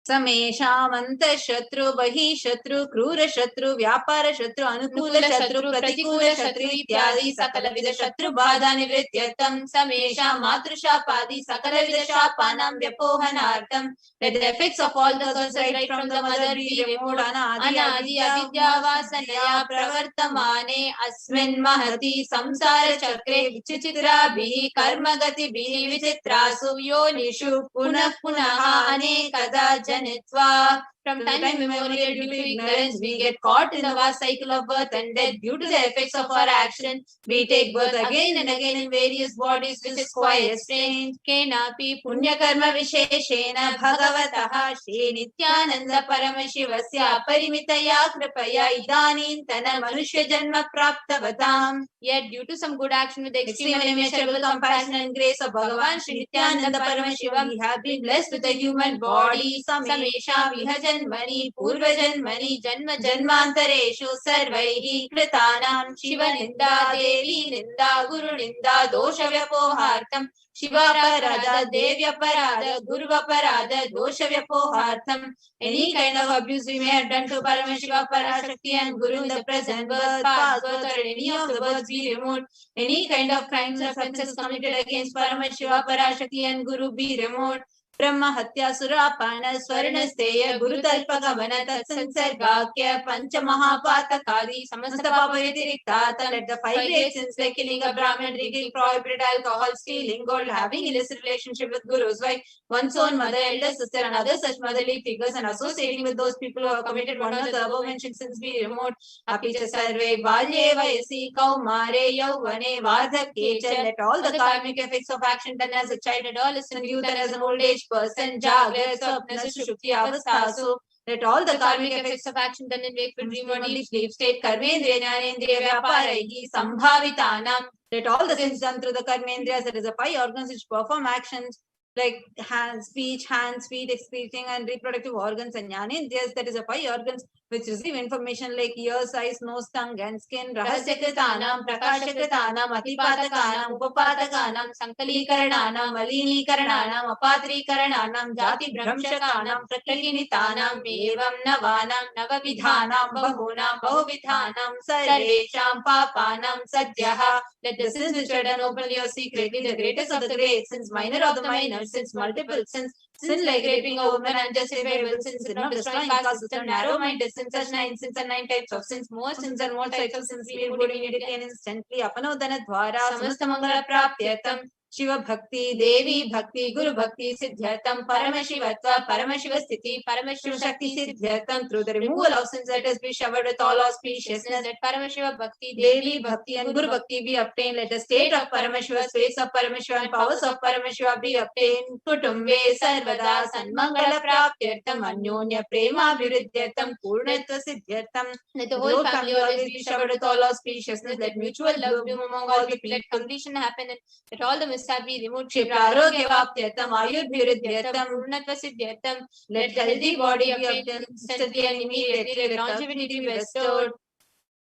Samesham antashatru, bahi shatru, krura shatru, vyapara shatru, anukula shatru, pratikula shatru, ityadi sakala vida shatru bhada nivrityartham. Samesham matrashapadi sakala vida shapanam vyapohanartham. Let the effects of all the curses right from the mother be removed. Anadi avidya vasanaya pravartamane asmin mahati samsara chakre vichitra bihi karma gati bihi vichitrasu yonishu punah punaha anekada janitva. From time immemorial, due to ignorance, we get caught in the vast cycle of birth and death. Due to the effects of our action, we take birth again and again in various bodies, which is quite strange. Kenapi punya karma visheshena bhagavataha Shri Nithyananda Paramashivasya parimitaya kripaya idanintana manushya janma praptavatam. Yet, due to some good action with the extreme and immeasurable compassion and grace of Bhagavan Shri Nithyananda Paramashivam, we have been blessed with a human body. Samesha vihajan जन्मनि पूर्वजन्मनि जन्म जन्मान्तरेषु सर्वैः कृतानां शिवनिन्दा देवी निन्दा गुरुनिन्दा दोषव्यपोहार्थं शिवापराध देव्यपराध गुरुवपराध दोषव्यपोहार्थं any kind of abuse we may have done to Paramashiva, Parashakti and Guru in the present birth, past birth or any of the births be removed. Any kind of crimes or offences committed against Paramashiva, Parashakti and Guru be removed. Brahma Hatya Surapana Swarnasteya Guru Talpa Gavana Tatsansargakya Pancha Mahapatakadi Samasta Papa Vyatiriktata. Let the 5 great sins like killing a Brahmin, drinking prohibited alcohol, stealing gold, having illicit relationship with Guru's wife, one's own mother, elder sister and other such motherly figures and associating with those people who have committed one of the above mentioned sins be removed. Apicha sarve balye vayasi kaumare yauvane vardhakye cha. Let all the karmic effects of action done as a child, adolescent, youth and as an old age person, jagrat, swapna, sushupti, avasthasu. Let all the karmic effects of action done in wakeful dream or deep sleep state, karmendriya, jnanendriya, vyaparaihi, sambhavitanam. Let all the sins done through the karmendriyas, that is the 5 organs which perform actions like hands, feet, excreting and reproductive organs, and jnanendriyas, that is the 5 organs which receive information like ears, eyes, nose, tongue and skin. Rahasyakritanam, prakashakritanam, atipatakanam, upapatakanam, sankalikarananam, malinikarananam, apatrikarananam, jati bhramshakanam, prakilinitanam, evam navanam, navavidhanam, bahunam, bahuvidhanam, sarvesham papanam, sadhyaha. Let the sins which are done openly or secretly, the greatest of the great sins, minor of the minor sins, multiple sins, sin like raping a woman, unjustifiable sins, sin of destroying caste system, narrow-minded sins, such 9 sins and 9 types of sins, more sins and more types of sins, be removed immediately and instantly. Apanodana dvara, samasta mangala praptyatam, Shiva Bhakti, Devi Bhakti, Guru Bhakti, Siddhyatam, Paramashivatva, Paramashiva Sthiti, Paramashiva Shakti Siddhyatam. Through the removal of sins, let us be showered with all auspiciousness. Let Paramashiva Bhakti, Devi Bhakti and Guru Bhakti be obtained. Let the state of Paramashiva, space of Paramashiva and powers of Paramashiva be obtained. Kutumbe Sarvada Sanmangala Praptyartam, Anyonya Prema Viruddhyatam, Purnatva Siddhyatam. Let the whole family always be showered with all auspiciousness. Let mutual love bloom among all people. Let completion happen and let all the be removed. Kshiprarogya-vaptyatam, ayurviruddhyatam, purnatva-siddhyatam. Let healthy body be obtained instantly and immediately. Let longevity be bestowed.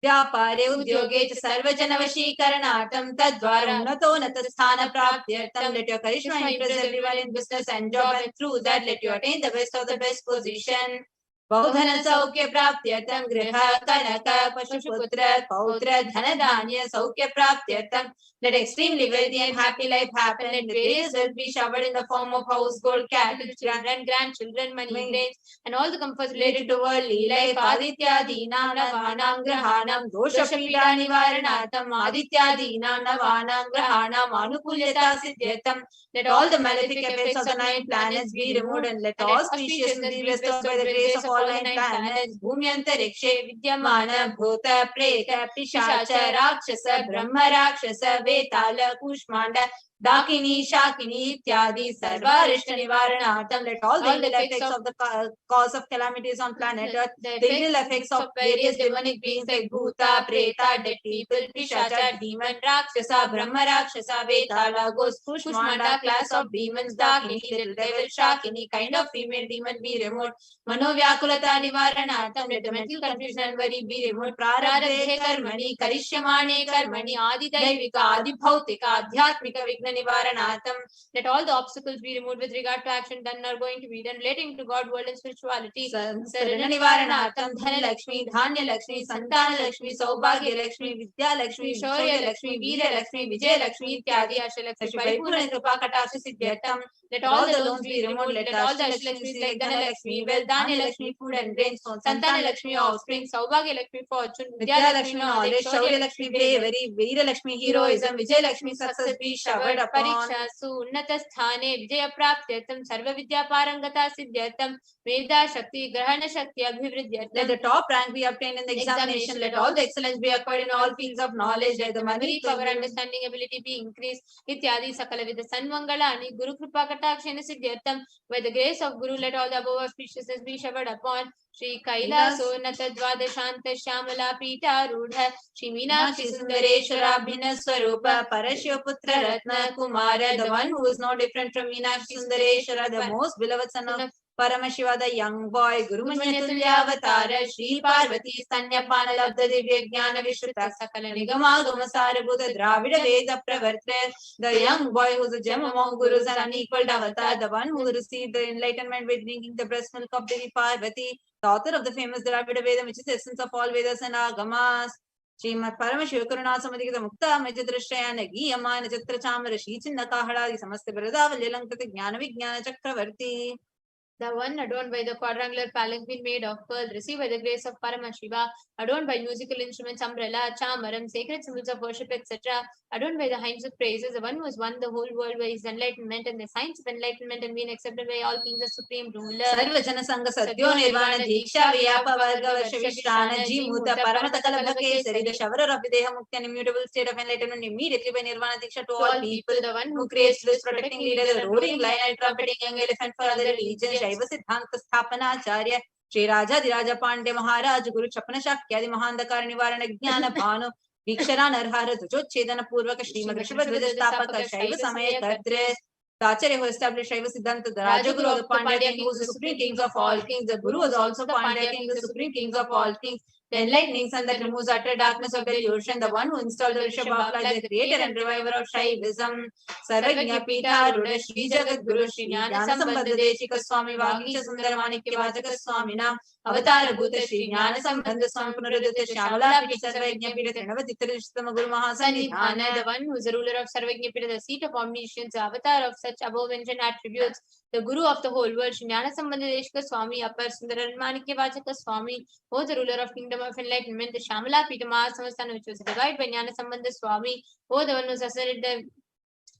Vyapare udyoge cha sarvajanavashikaranartam tadvara unnatona praptyartam. Let your charisma impress everyone in business and job, and through that let you attain the best of the best position. Baudhana saukya praptyartam griha kanaka pashuputra pautra dhanadanya saukya praptyartam. Let extremely wealthy and happy life happen. Let various wealth be showered in the form of house, gold, cattle, children, grandchildren, money, grains, and all the comforts related to worldly life. Aditya dina navanam grahanam dosha pida nivaranatam. Aditya dina navanam grahanam anukulyata siddhyatam. Let all the malefic effects of the 9 planets be removed, and let all auspiciousness be bestowed by the grace of all the 9 planets. Bhumyantarikshe vidyamana bhuta preta pishacha rakshasa brahma rakshasa Vetala Kushmanda Dakini Shakini Ityadi Sarvarishta Nivaranatam. Let all the ill effects of the cause of calamities on planet Earth, the ill effects of various demonic beings like Bhuta, Preta, dead people, Pishacha, demon, Rakshasa, Brahma Rakshasa, Vetala, ghost, Kushmanda, class of demons, Dakini, little devil, Shakini, kind of female demon be removed. Manovyakulata Nivaranatam. Let the mental confusion and worry be removed. Prarabdhe Karmani, Karishyamane Karmani, Adi Daivika, Adi Bhautika, Adhyatmika Vigna Nivaranatam. Let all the obstacles be removed with regard to action done or going to be done relating to God, world and spirituality. Sarana Nivaranatam, Dhana Lakshmi, Dhanya Lakshmi, Santana Lakshmi, Saubhagya Lakshmi, Vidya Lakshmi, Shaurya Lakshmi, Veerya Lakshmi, Vijay Lakshmi, Ityadi Asha Lakshmi, Paripurna Kripa Katasha Siddhyatam. Let all the loans be removed. Let all the Ashtalakshmis like Dhana Lakshmi, wealth, Dhanya Lakshmi, food and grains, Santana Lakshmi, offspring, Saubhagya Lakshmi, fortune, Vidya Lakshmi, knowledge, Shaurya Lakshmi, bravery, Veera Lakshmi, heroism, Vijay Lakshmi, success be showered upon. Pariksha su unnata sthane Vijaya praptyatam sarva vidya parangata siddhyatam Veda Shakti Grahana Shakti Abhivriddhyatam. Let the top rank be obtained in the examination. Let all the excellence be acquired in all fields of knowledge. Let the memory, power, understanding, ability be increased. Ityadi Sakala Vida Sanmangalani Guru Kripa Katakshana Siddhyatam. By the grace of Guru, let all the above auspiciousness be showered upon. Shri Kailasa Natadvadashanta Shamala Pita Rudha Shri Meenakshi Sundareshwara Bhina Swarupa Parashya Putra Ratna Kumara, the one who is no different from Meenakshi Sundareshwara, the most beloved son of Paramashiva, the young boy, Guru Manyatulyavatara, Shri Parvati, Stanyapana Labda Divya Jnana Vishruta, Sakala Nigama Gamasara Buddha, Dravida Veda Pravartre, the young boy who's a gem among gurus and unequaled avatar, the one who received the enlightenment by drinking the breast milk of Devi Parvati, the author of the famous Dravida Veda, which is the essence of all Vedas and Agamas. Srimad Paramashiva Karuna Samadhika Mukta Majadrashayana Giyamana Chatra Chamara Shichinda Kahada Samaste Bradavali Lankata Jnana Vijnana Chakravarti. The one adorned by the quadrangular palanquin made of pearl, received by the grace of Paramashiva, adorned by musical instruments, umbrella, chamaram, sacred symbols of worship, etc., adorned by the hymns of praises, the one who has won the whole world by his enlightenment and the signs of enlightenment and been accepted by all kings as supreme ruler. Sarvajana Sangha Satyo Nirvana Diksha Vyapa Varga Varsha Vishrana Jimuta Paramata Kalabhake Sari, the shower of Videha Mukti and immutable state of enlightenment immediately by Nirvana Diksha to all people, the one who creates this protecting leader, the roaring lion and trumpeting young elephant for other religions, Shaiva Siddhanta Sthapanacharya, Shri Raja Diraja Pandya Maharaj, Guru Chapana Shakyadi Mahandakar Nivarana Jnana Bhanu, Vikshara Narhara Tujochedana Purvaka Srimad Rishabhadvaja Stapaka Shaiva Samaya Kadre, the Acharya who established Shaiva Siddhanta, the Rajaguru, the Pandya king, who was the supreme kings of all kings, the Guru was also the Pandya king, the supreme kings of all kings, the enlightening sun that removes utter darkness of delusion, the one who installed the Rishabha like the creator and reviver of Shaivism, Sarvagya Pita, Ruda Shri Jagat Guru, Shri Jnana Sambandha Deshika Swami, Vagisha Sundara Manikya Vachaka Swami Nam, Avatar Bhuta Shri Jnana Sambandha Swami Punaradita Shamala Pita Sarvagya Pita Trinavati Tirishitama Guru Mahasanidhana, the one who is the ruler of Sarvagya Pita, the seat of omniscience, the avatar of such above mentioned attributes, the Guru of the whole world, Shri Jnana Sambandha Deshika Swami, Apar Sundara Manikya Vachaka Swami, who the ruler of kingdom of enlightenment, the Shamala Pita Mahasamastana, which was revived by Jnana Sambandha Swami, who the one who ascended the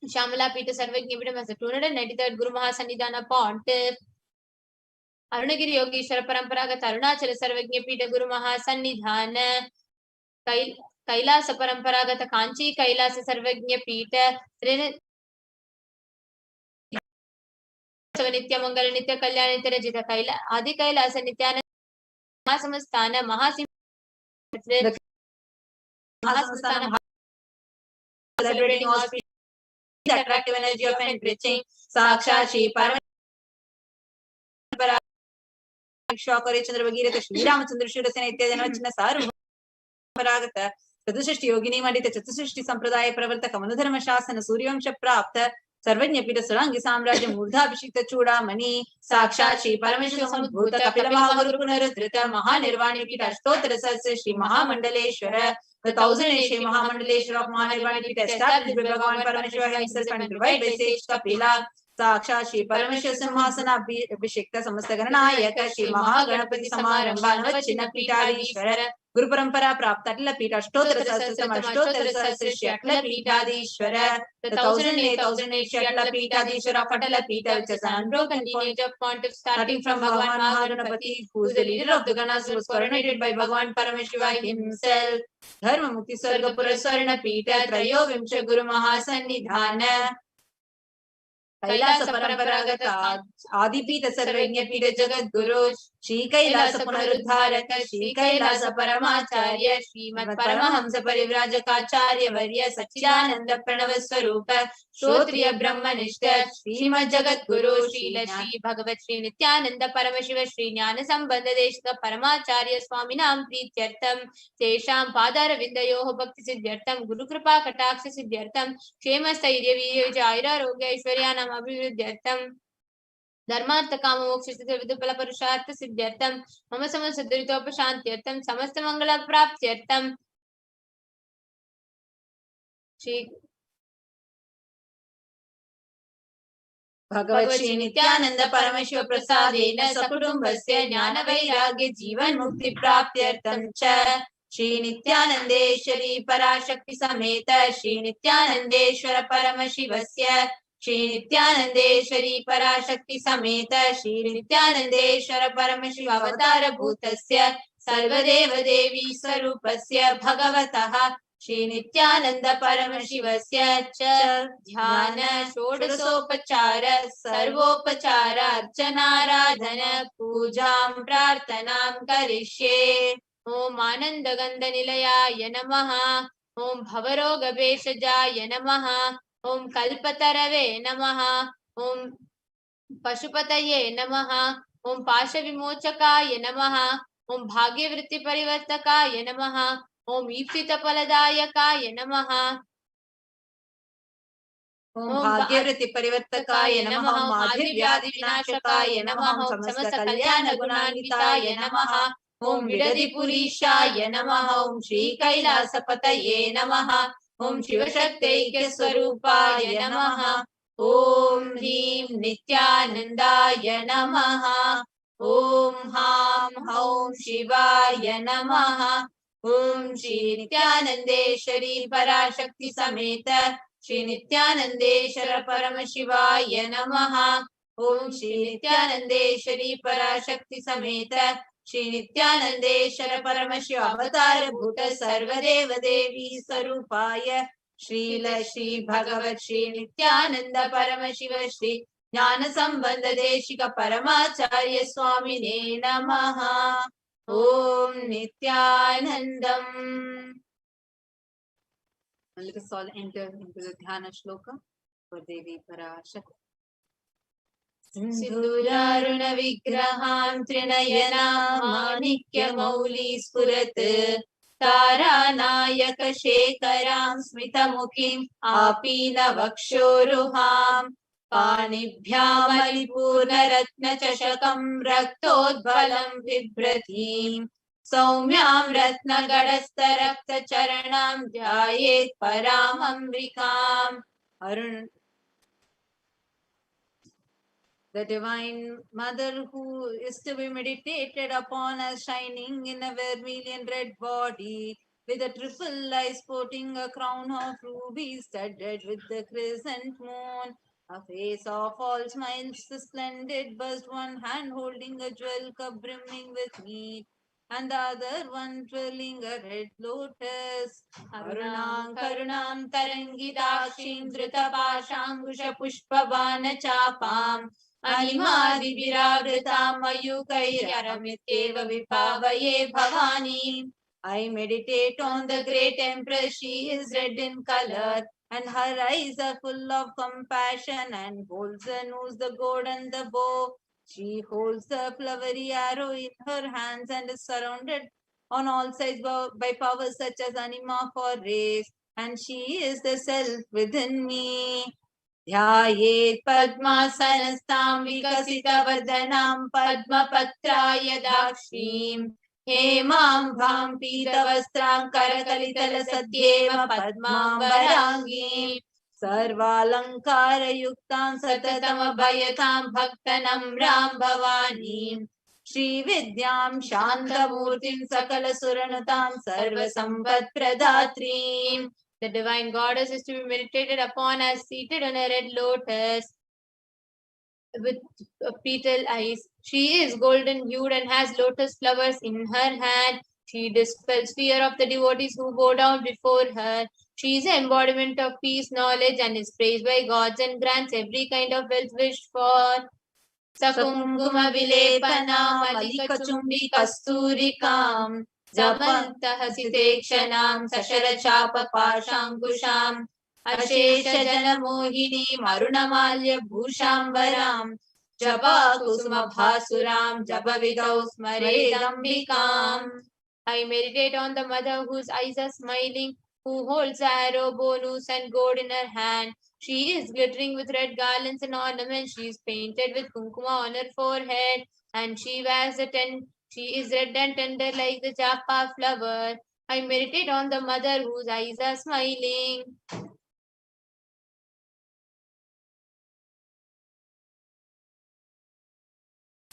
Shamala Pita Sarvagya Pita as the 293rd Guru Mahasanidhana Pontiff. Arunagiri Yogeshwara Paramparaga Arunachala Sarvagya Pita Guru Mahasannidhana, Kailasa Paramparaga Kanchi Kailasa Sarvagya Pita Nitya Mangala Nitya Kalyana Nitya Rajita Kaila Adi Kailasa Nityananda Mahasamastana Mahasim Mahasamastana celebrating auspicious the attractive energy of enriching Saksha Shri Paramashivoham Shokari Chandra Bhagirath Shri Ramachandra Shurasena Ityajana Vachana Sarva Paragata Chatushrishti Yogini Mandita Chatushrishti Sampradaya Pravartaka Manudharma Shasana Suryavamsha Prapta Sarvajna Pita Sarangi Samrajya Murdha Abhishekta Chudamani Sakshat Shri Paramashivoham Bhuta Kapila Mahaguru Punaruddhrita Mahanirvani Pita Ashtotra Sahasra Shri Mahamandaleshwara, the 1000th Shri Mahamandaleshwara of Mahanirvani Pita established by Bhagavan Paramashiva himself and revived by sage Kapila. Sakshat Shri Paramashiva Simhasana Abhishekta Samastaganayaka Shri Mahaganapati Samarambha Navachina Pitadishwara Guru Parampara Prapta Atla Pita Ashtotra Sahasra Ashtotra Sahasra Shri Atla Pitadishwara, the 1008 Shri Atla Pitadishwara of Atla Pita, which is an unbroken lineage of pontiffs starting from Bhagavan Mahaganapati, who is the leader of the Ganas, who was coronated by Bhagavan Paramashiva himself. Dharma Mukti Sarga Puraswarna Pita Trayo Vimsha Guru Mahasannidhana Kailasa Paramparagata Adipita Sarvagya Pita Jagat Guru Shri Kailasa Punaruddharaka Shri Kailasa Paramacharya Srimad Paramahamsa Parivrajaka Varya Sachidananda Pranava Swarupa Shrotriya Brahmanishta Srimad Jagat Guru Srila Shri Bhagavat Shri Nithyananda Paramashiva Shri Jnana Sambandha Deshika Paramacharya Swaminam Prityartam Tesham Padara Vindayoho Bhakti Siddhyartam Guru Kripa Kataksha Siddhyartam Kshema Stairya Virya Jaira Rogya Aishwaryanam Abhiruddhyartam Dharmartha Kama Moksha Vidupala Purushartha Siddhyartam Mama Samasa Duritopashantyartam Samasta Mangala Praptyartam Shri Bhagavat Shri Nithyananda Paramashiva Prasadena Sakutumbasya Jnana Vairagya Jivan Mukti Praptyartam Cha Shri Nithyanandeshwari Parashakti Sameta Shri Nithyanandeshwara Paramashivasya Shri Nithyanandeshwari Parashakti Sameta Shri Nithyanandeshwara Paramashiva Avatara Bhutasya Sarvadeva Devi Swarupasya Bhagavataha Shri Nithyananda Paramashivasya cha dhyana shodasopachara sarvopachara archanaradhana pujam prarthanam karishye. Om Ananda Gandha Nilayaya Namaha. Om Bhavaroga Beshajaya Namaha. Om Kalpatarave Namaha. Om पशुपतये नमः। ओम पाशविमोचकाय नमः। ओम भाग्यवृत्तिपरिवर्तकाय नमः। ओम ईप्सितफलदायकाय नमः। ओम भाग्यवृत्तिपरिवर्तकाय नमः। ओम आदिव्याधिविनाशकाय नमः। ओम समस्तकल्याणगुणान्विताय नमः। ओम विदधिपुरीशाय नमः। ओम श्रीकैलासपतये नमः। ओम शिवशक्तैक्यस्वरूपाय नमः। ओम ह्रीं नित्यानन्दाय नमः। ओम हां हौं शिवाय नमः। ओम श्री नित्यानन्देश्वरी पराशक्ति समेत श्री नित्यानन्देश्वर परमशिवाय नमः। ओम श्री नित्यानन्देश्वरी पराशक्ति समेत श्री नित्यानन्देश्वर परमशिव अवतार भूत सर्वदेव देवी स्वरूपाय श्रील श्री भगवत श्री नित्यानंद परमशिव श्री ज्ञान संबंध देशिक परमाचार्य स्वामिने नमः। ओम Nityanandam. Let us all enter into the dhyana shloka for Devi Parashakti. सिन्दूरारुण विग्रहां त्रिनयनां माणिक्यमौली स्फुरत् तारानायक शेखरां स्मितमुखीम् आपीनवक्षोरुहां पाणिभ्यामलिपूर्णरत्नचषकं रक्तोद्बलं बिभ्रतीं सौम्यां रत्नगडस्थरक्तचरणां ध्यायेत् परामम्बिकाम्. Arun, the divine mother who is to be meditated upon as shining in a vermilion red body with a triple eye sporting a crown of rubies studded with the crescent moon, a face of all smiles, the splendid bust, one hand holding a jewel cup brimming with mead and the other one twirling a red lotus. Arunam karunam tarangidakshim dhrutapashangusha pushpabana chapam animadiviravritaam mayukairamityeva vibhavaye bhavani. I meditate on the great empress. She is red in color and her eyes are full of compassion and holds the noose, the gourd and the bow. She holds the flowery arrow in her hands and is surrounded on all sides by powers such as anima for race, and she is the self within me. ध्यायेत् पद्मासनस्तां विकसितवदनां पद्मपत्रायदाक्षीं हेमाम्भां पीतवस्त्रां करकलितलसद्येव पद्माम्बराङ्गीं सर्वालङ्कारयुक्तां सततमभयतां भक्तनम्रां भवानीं श्रीविद्यां शान्तमूर्तिं सकलसुरनुतां सर्वसम्पत्प्रदात्रीं. The divine goddess is to be meditated upon as seated on a red lotus with petal eyes. She is golden hued and has lotus flowers in her hand. She dispels fear of the devotees who bow down before her. She is the embodiment of peace, knowledge, and is praised by gods and grants every kind of wealth wished for. Sakumkuma vilepana malika chumbi kasturikam जपन्तः सितेक्षणां सशरचापपाशाङ्कुशाम् अशेषजनमोहिनीम् अरुणमाल्यभूषाम्बराम् जपाकुसुमभासुरां जपविधौ स्मरेदम्बिकाम्. I meditate on the mother whose eyes are smiling, who holds the arrow, bow, noose and gourd in her hand. She is glittering with red garlands and ornaments. She is painted with kumkuma on her forehead, and she wears a tent. She is red and tender like the japa flower. I meditate on the mother whose eyes are smiling.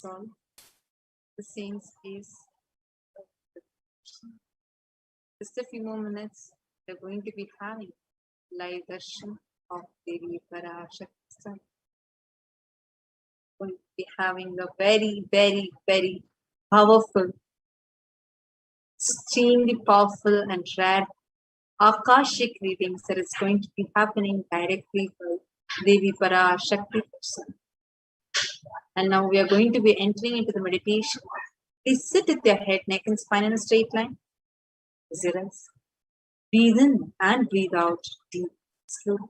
The saints is just a few more minutes. We're going to be having live darshan of Devi Parashakti. We're going to be having a very, very, very powerful, extremely powerful and rare Akashic readings that is going to be happening directly for Devi Parashakti person. And now we are going to be entering into the meditation. Please sit with your head, neck and spine in a straight line. Zero. Breathe in and breathe out deep, slow.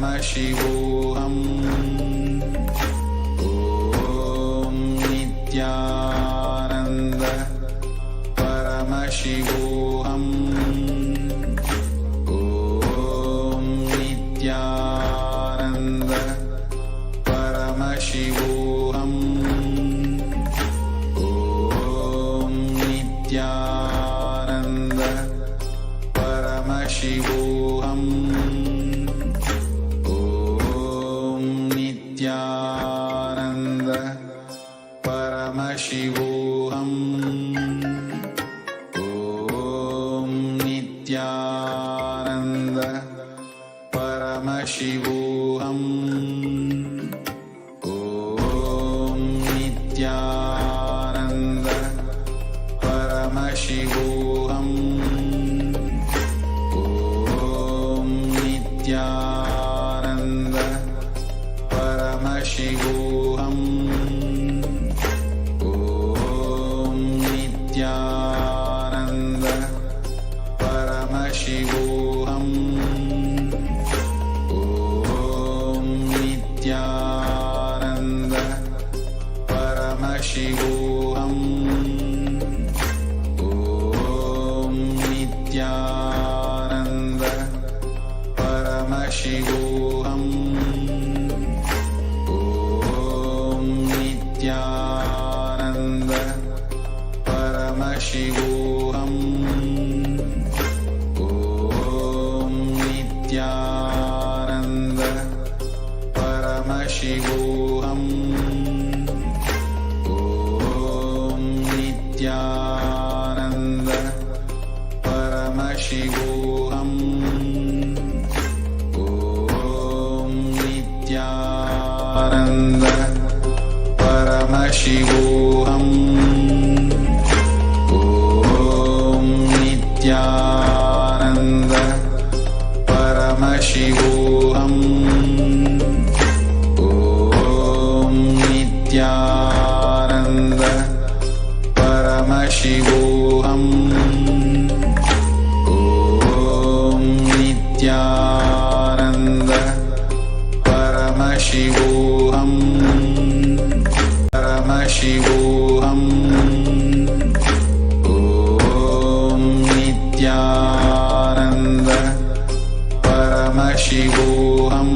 Paramashivoham. Om Nithyananda Paramashivoham. Om Nithyananda Paramashivoham. Om Nithyananda Paramashivoham. Om Nithyananda Paramashivoham. Om Nithyananda Paramashivoham. Om Nithyananda Paramashivoham. Om Nithyananda Paramashivoham. Om Nithyananda Paramashivoham. Om Nithyananda Paramashivoham. Om Nithyananda Paramashivoham. Om Nithyananda Paramashivoham. Om Nithyananda Paramashivoham. Om Nithyananda Paramashivoham. Om Nithyananda Paramashivoham. Om Nithyananda Paramashivoham. Om Nithyananda Paramashivoham. Om Nithyananda Paramashivoham. Paramashivoham. Om Nithyananda Paramashivoham.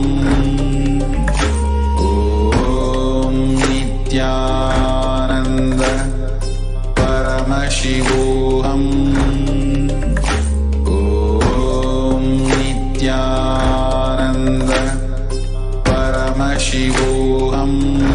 Om Nithyananda Paramashivoham. Om Nithyananda Paramashivoham.